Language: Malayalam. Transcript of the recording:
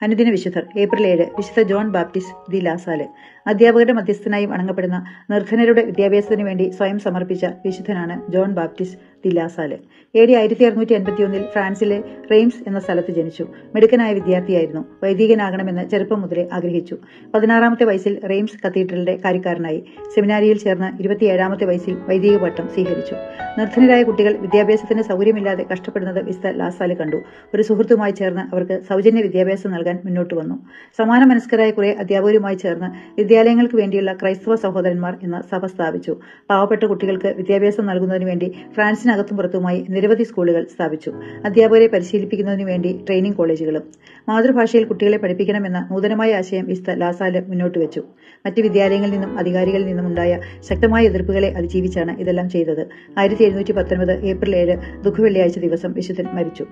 അനുദിന വിശുദ്ധർ ഏപ്രിൽ 7 വിശുദ്ധ ജോൺ ബാപ്റ്റിസ്റ്റ് ദി ലാസാല്. അധ്യാപകരുടെ മധ്യസ്ഥനായും വണങ്ങപ്പെടുന്ന നിർധനരുടെ വിദ്യാഭ്യാസത്തിനു വേണ്ടി സ്വയം സമർപ്പിച്ച വിശുദ്ധനാണ് ജോൺ ബാപ്റ്റിസ്റ്റ് ദി ലാസാല്. AD 1681 ഫ്രാൻസിലെ റെയിംസ് എന്ന സ്ഥലത്ത് ജനിച്ചു. മിടുക്കനായ വിദ്യാർത്ഥിയായിരുന്നു. വൈദികനാകണമെന്ന് ചെറുപ്പം മുതലേ ആഗ്രഹിച്ചു. 16-ാമത്തെ വയസ്സിൽ റെയിംസ് കത്തീഡ്രലിന്റെ കാര്യക്കാരനായി. സെമിനാരിയിൽ ചേർന്ന് 27-ാമത്തെ വയസ്സിൽ വൈദിക പട്ടം സ്വീകരിച്ചു. നിർധനരായ കുട്ടികൾ വിദ്യാഭ്യാസത്തിന് സൗകര്യമില്ലാതെ കഷ്ടപ്പെടുന്നത് വിശുദ്ധ ലാസാല് കണ്ടു. ഒരു സുഹൃത്തുമായി ചേർന്ന് അവർക്ക് സൗജന്യ വിദ്യാഭ്യാസം നൽകാൻ മുന്നോട്ട് വന്നു. സമാന മനസ്കരായ കുറെ അധ്യാപകരുമായി ചേർന്ന് വിദ്യാലയങ്ങൾക്ക് വേണ്ടിയുള്ള ക്രൈസ്തവ സഹോദരന്മാർ എന്ന സഭ സ്ഥാപിച്ചു. പാവപ്പെട്ട കുട്ടികൾക്ക് വിദ്യാഭ്യാസം നൽകുന്നതിന് വേണ്ടി ഫ്രാൻസിനകത്തും പുറത്തുമായി നിരവധി സ്കൂളുകൾ സ്ഥാപിച്ചു. അധ്യാപകരെ പരിശീലിപ്പിക്കുന്നതിന് വേണ്ടി ട്രെയിനിംഗ് കോളേജുകളും. മാതൃഭാഷയിൽ കുട്ടികളെ പഠിപ്പിക്കണമെന്ന നൂതനമായ ആശയം വിശുദ്ധ ലാസാല് മുന്നോട്ട് വെച്ചു. മറ്റ് വിദ്യാലയങ്ങളിൽ നിന്നും അധികാരികളിൽ നിന്നും ഉണ്ടായ ശക്തമായ എതിർപ്പുകളെ അതിജീവിച്ചാണ് ഇതെല്ലാം ചെയ്തത്. 1719 ഏപ്രിൽ 7 ദുഃഖവെള്ളിയാഴ്ച ദിവസം വിശുദ്ധൻ മരിച്ചു.